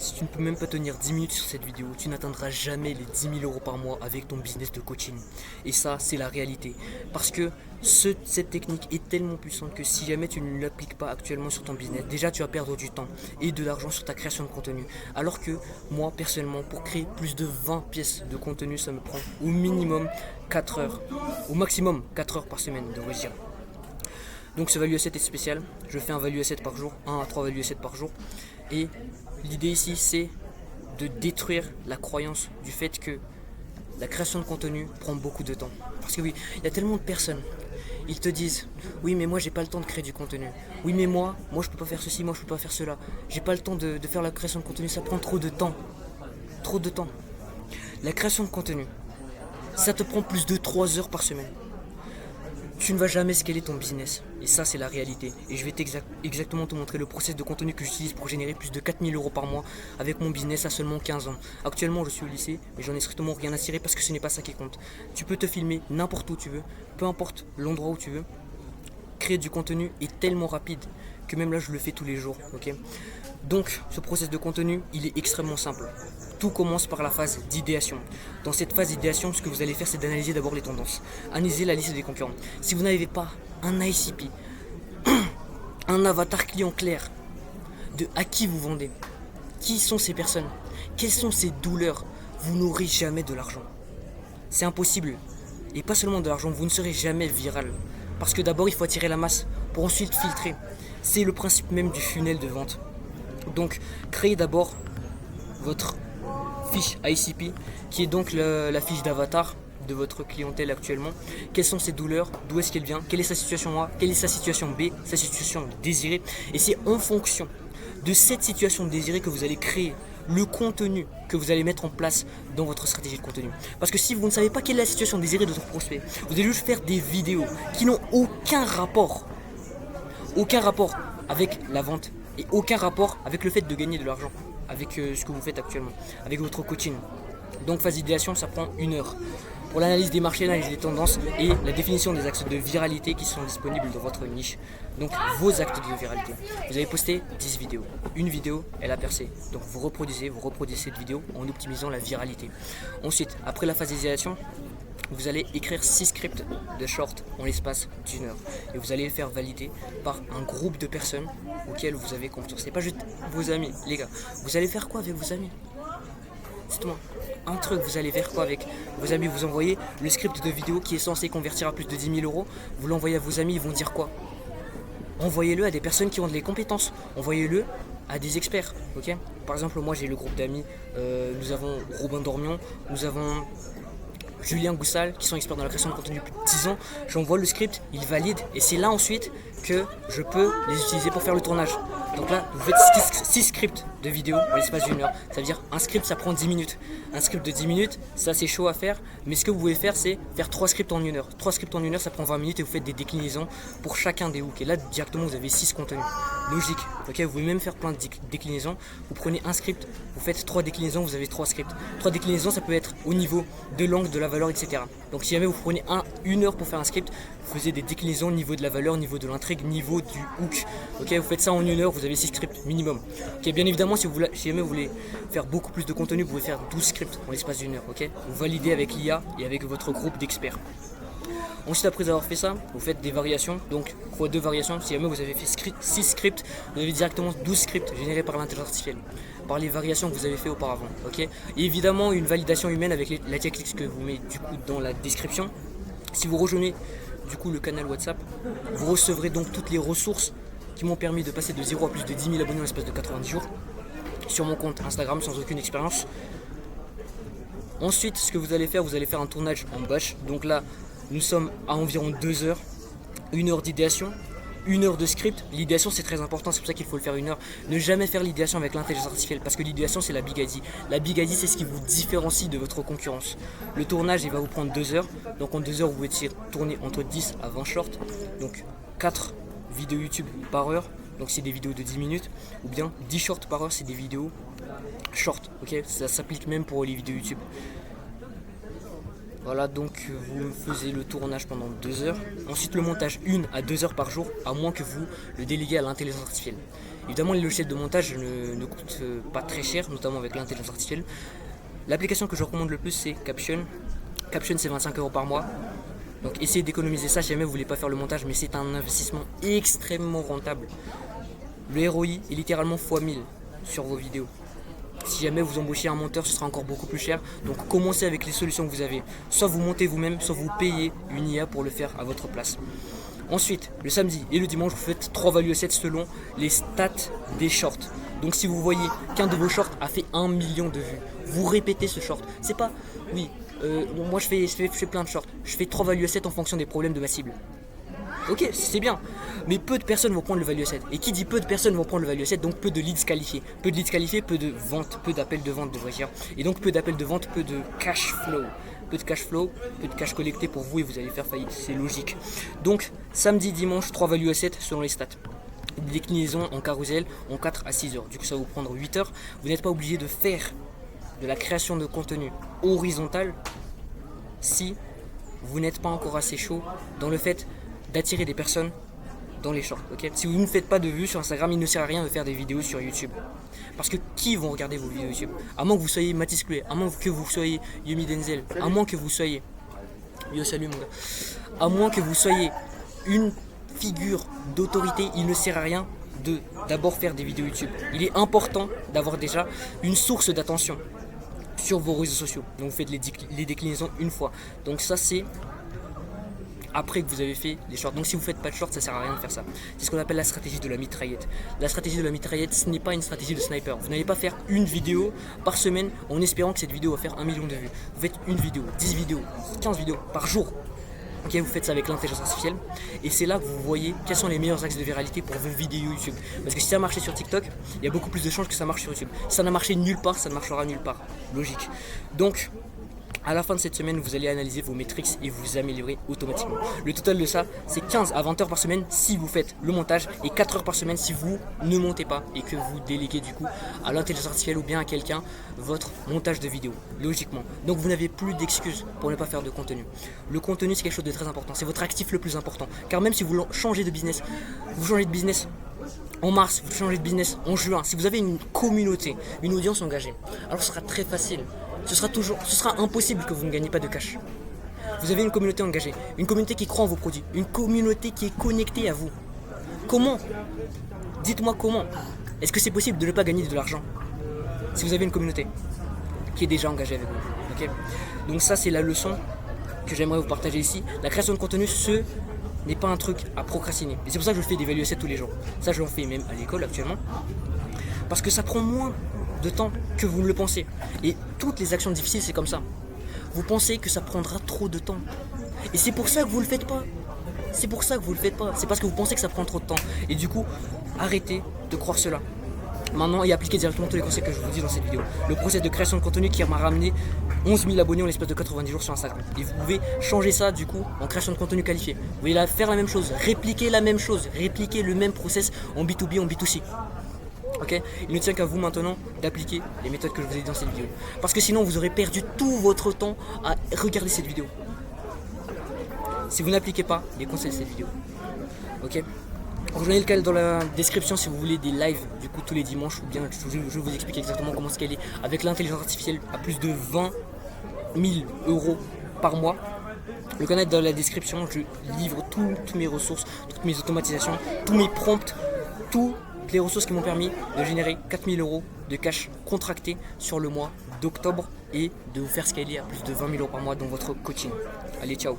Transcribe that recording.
Si tu ne peux même pas tenir 10 minutes sur cette vidéo, tu n'atteindras jamais les 10 000 euros par mois avec ton business de coaching. Et ça, c'est la réalité. Parce que cette technique est tellement puissante que si jamais tu ne l'appliques pas actuellement sur ton business, déjà tu vas perdre du temps et de l'argent sur ta création de contenu. Alors que moi, personnellement, pour créer plus de 20 pièces de contenu, ça me prend au minimum 4 heures. Au maximum 4 heures par semaine, devrais-je dire. Donc ce value asset est spécial. Je fais un value asset par jour, 1 à 3 value assets par jour. Et l'idée ici, c'est de détruire la croyance du fait que la création de contenu prend beaucoup de temps. Parce que oui, il y a tellement de personnes, ils te disent oui mais moi j'ai pas le temps de créer du contenu. Oui mais moi je peux pas faire ceci, moi je peux pas faire cela. J'ai pas le temps de faire la création de contenu, ça prend trop de temps. Trop de temps. La création de contenu, ça te prend plus de 3 heures par semaine. Tu ne vas jamais scaler ton business. Et ça, c'est la réalité. Et je vais exactement te montrer le process de contenu que j'utilise pour générer plus de 4 000 euros par mois avec mon business à seulement 15 ans. Actuellement, je suis au lycée, mais j'en ai strictement rien à cirer parce que ce n'est pas ça qui compte. Tu peux te filmer n'importe où tu veux, peu importe l'endroit où tu veux. Créer du contenu est tellement rapide que même là, je le fais tous les jours. Ok ? Donc, ce process de contenu, il est extrêmement simple. Tout commence par la phase d'idéation. Dans cette phase d'idéation, ce que vous allez faire, c'est d'analyser d'abord les tendances. Analyser la liste des concurrents. Si vous n'avez pas un ICP, un avatar client clair de à qui vous vendez, qui sont ces personnes, quelles sont ces douleurs, vous n'aurez jamais de l'argent. C'est impossible. Et pas seulement de l'argent, vous ne serez jamais viral. Parce que d'abord, il faut attirer la masse pour ensuite filtrer. C'est le principe même du funnel de vente. Donc, créez d'abord votre fiche ICP, qui est donc la fiche d'avatar de votre clientèle actuellement. Quelles sont ses douleurs, d'où est-ce qu'elle vient, quelle est sa situation A, quelle est sa situation B, sa situation désirée. Et c'est en fonction de cette situation désirée que vous allez créer le contenu que vous allez mettre en place dans votre stratégie de contenu. Parce que si vous ne savez pas quelle est la situation désirée de votre prospect, vous allez juste faire des vidéos qui n'ont aucun rapport avec la vente et aucun rapport avec le fait de gagner de l'argent, avec ce que vous faites actuellement, avec votre coaching. Donc phase d'idéation, ça prend 1 heure. Pour l'analyse des marchés, l'analyse des tendances et la définition des axes de viralité qui sont disponibles dans votre niche. Donc vos actes de viralité. Vous avez posté 10 vidéos. Une vidéo, elle a percé. Donc vous reproduisez cette vidéo en optimisant la viralité. Ensuite, après la phase d'idéation, vous allez écrire 6 scripts de short en l'espace d'1 heure. Et vous allez les faire valider par un groupe de personnes auxquelles vous avez confiance. C'est pas juste vos amis, les gars. Vous allez faire quoi avec vos amis ? Dites-moi, un truc, vous allez faire quoi avec vos amis? Vous envoyez le script de vidéo qui est censé convertir à plus de 10 000 euros. Vous l'envoyez à vos amis, ils vont dire quoi? Envoyez-le à des personnes qui ont des compétences. Envoyez-le à des experts. Ok? Par exemple, moi j'ai le groupe d'amis. Nous avons Robin Dormion, nous avons Julien Goussal, qui sont experts dans la création de contenu depuis 10 ans. J'envoie le script, ils valident, et c'est là ensuite que je peux les utiliser pour faire le tournage. Donc là, vous faites 6 scripts de vidéo en l'espace d'1 heure. Ça veut dire un script, ça prend 10 minutes. Un script de 10 minutes, ça c'est chaud à faire, mais ce que vous pouvez faire, c'est faire 3 scripts en 1 heure. 3 scripts en 1 heure, ça prend 20 minutes et vous faites des déclinaisons pour chacun des hooks. Et là, directement, vous avez 6 contenus. Logique. Ok, vous pouvez même faire plein de déclinaisons. Vous prenez un script, vous faites 3 déclinaisons, vous avez 3 scripts. 3 déclinaisons, ça peut être au niveau de l'angle, de la valeur, etc. Donc si jamais vous prenez 1 heure pour faire un script, vous faisiez des déclinaisons au niveau de la valeur, au niveau de l'intrigue, au niveau du hook. Ok, vous faites ça en 1 heure, vous avez 6 scripts minimum. Ok, bien évidemment, si jamais vous voulez faire beaucoup plus de contenu, vous pouvez faire 12 scripts en l'espace d'1 heure. Ok, vous validez avec l'IA et avec votre groupe d'experts. Ensuite, après avoir fait ça, vous faites des variations. Donc, x2 variations. Si jamais vous avez fait 6 scripts, vous avez directement 12 scripts générés par l'intelligence artificielle, par les variations que vous avez fait auparavant. Ok. Et évidemment, une validation humaine avec la checklist que vous mettez du coup dans la description. Si vous rejoignez du coup le canal WhatsApp, vous recevrez donc toutes les ressources qui m'ont permis de passer de 0 à plus de 10 000 abonnés en l'espace de 90 jours sur mon compte Instagram sans aucune expérience. Ensuite, ce que vous allez faire un tournage en batch. Donc là, nous sommes à environ 2 heures, 1 heure d'idéation, 1 heure de script. L'idéation, c'est très important, c'est pour ça qu'il faut le faire 1 heure. Ne jamais faire l'idéation avec l'intelligence artificielle, parce que l'idéation, c'est la big idea. La big idea, c'est ce qui vous différencie de votre concurrence. Le tournage, il va vous prendre 2 heures. Donc en 2 heures, vous pouvez tourner entre 10 à 20 shorts. Donc 4 vidéos YouTube par heure. Donc c'est des vidéos de 10 minutes. Ou bien 10 shorts par heure, c'est des vidéos short. Ok, ça s'applique même pour les vidéos YouTube. Voilà, donc vous faisiez le tournage pendant 2 heures. Ensuite, le montage 1 à 2 heures par jour, à moins que vous le déléguez à l'intelligence artificielle. Évidemment, les logiciels de montage ne coûtent pas très cher, notamment avec l'intelligence artificielle. L'application que je recommande le plus, c'est Caption. Caption, c'est 25 € par mois. Donc essayez d'économiser ça si jamais vous voulez pas faire le montage, mais c'est un investissement extrêmement rentable. Le ROI est littéralement x1000 sur vos vidéos. Si jamais vous embauchez un monteur, ce sera encore beaucoup plus cher. Donc commencez avec les solutions que vous avez. Soit vous montez vous-même, soit vous payez une IA pour le faire à votre place. Ensuite, le samedi et le dimanche, vous faites 3 value assets selon les stats des shorts. Donc si vous voyez qu'un de vos shorts a fait 1 million de vues, vous répétez ce short. C'est pas, oui, moi je fais plein de shorts. Je fais 3 value assets en fonction des problèmes de ma cible. Ok, c'est bien, mais peu de personnes vont prendre le value asset. Et qui dit peu de personnes vont prendre le value asset, donc peu de leads qualifiés. Peu de leads qualifiés, peu de ventes, peu d'appels de vente, devrais dire. Et donc peu d'appels de vente, peu de cash flow. Peu de cash flow, peu de cash collecté pour vous et vous allez faire faillite, c'est logique. Donc samedi, dimanche, 3 value assets selon les stats. Déclinaison en carousel en 4 à 6 heures. Du coup ça va vous prendre 8 heures. Vous n'êtes pas obligé de faire de la création de contenu horizontale si vous n'êtes pas encore assez chaud dans le fait d'attirer des personnes dans les shorts. Okay, si vous ne faites pas de vues sur Instagram, il ne sert à rien de faire des vidéos sur YouTube. Parce que qui vont regarder vos vidéos YouTube? À moins que vous soyez Mathis Chloé, à moins que vous soyez Yumi Denzel, à moins que vous soyez... Yo salut mon gars. À moins que vous soyez une figure d'autorité, il ne sert à rien de d'abord faire des vidéos YouTube. Il est important d'avoir déjà une source d'attention sur vos réseaux sociaux. Donc vous faites les déclinaisons une fois. Donc ça c'est après que vous avez fait les shorts. Donc si vous ne faites pas de shorts, ça sert à rien de faire ça. C'est ce qu'on appelle la stratégie de la mitraillette. La stratégie de la mitraillette, ce n'est pas une stratégie de sniper. Vous n'allez pas faire une vidéo par semaine en espérant que cette vidéo va faire 1 million de vues. Vous faites une vidéo, 10 vidéos, 15 vidéos par jour. Ok, vous faites ça avec l'intelligence artificielle et c'est là que vous voyez quels sont les meilleurs axes de viralité pour vos vidéos YouTube. Parce que si ça a marché sur TikTok, il y a beaucoup plus de chances que ça marche sur YouTube. Si ça n'a marché nulle part, ça ne marchera nulle part. Logique. Donc, à la fin de cette semaine, vous allez analyser vos métriques et vous améliorer automatiquement. Le total de ça, c'est 15 à 20 heures par semaine si vous faites le montage et 4 heures par semaine si vous ne montez pas et que vous déléguez du coup à l'intelligence artificielle ou bien à quelqu'un votre montage de vidéo, logiquement. Donc vous n'avez plus d'excuses pour ne pas faire de contenu. Le contenu, c'est quelque chose de très important, c'est votre actif le plus important. Car même si vous changez de business, en mars, vous changez de business en juin, si vous avez une communauté, une audience engagée, alors ce sera très facile. Ce sera impossible que vous ne gagnez pas de cash. Vous avez une communauté engagée, une communauté qui croit en vos produits, une communauté qui est connectée à vous. Comment? Dites-moi comment. Est-ce que c'est possible de ne pas gagner de l'argent si vous avez une communauté qui est déjà engagée avec vous? Okay. Donc ça, c'est la leçon que j'aimerais vous partager ici. La création de contenu, ce n'est pas un truc à procrastiner. Et c'est pour ça que je fais des value assets tous les jours. Ça, je l'en fais même à l'école actuellement. Parce que ça prend moins de temps que vous ne le pensez. Et toutes les actions difficiles, c'est comme ça. Vous pensez que ça prendra trop de temps. Et c'est pour ça que vous le faites pas. C'est pour ça que vous le faites pas. C'est parce que vous pensez que ça prend trop de temps. Et du coup, arrêtez de croire cela. Maintenant, et appliquez directement tous les conseils que je vous dis dans cette vidéo. Le process de création de contenu qui m'a ramené 11 000 abonnés en l'espace de 90 jours sur Instagram. Et vous pouvez changer ça du coup en création de contenu qualifié. Vous pouvez faire la même chose, répliquer la même chose, répliquer le même process en B2B, en B2C. Okay, il ne tient qu'à vous maintenant d'appliquer les méthodes que je vous ai dit dans cette vidéo. Parce que sinon vous aurez perdu tout votre temps à regarder cette vidéo. Si vous n'appliquez pas les conseils de cette vidéo. Ok. Rejoignez le canal dans la description si vous voulez des lives du coup tous les dimanches. Ou bien je vous explique exactement comment scaler avec l'intelligence artificielle à plus de 20 000 € par mois. Le canal est dans la description, je livre toutes mes ressources, toutes mes automatisations, tous mes prompts, toutes les ressources qui m'ont permis de générer 4 000 € de cash contracté sur le mois d'octobre et de vous faire scaler à plus de 20 000 € par mois dans votre coaching. Allez, ciao!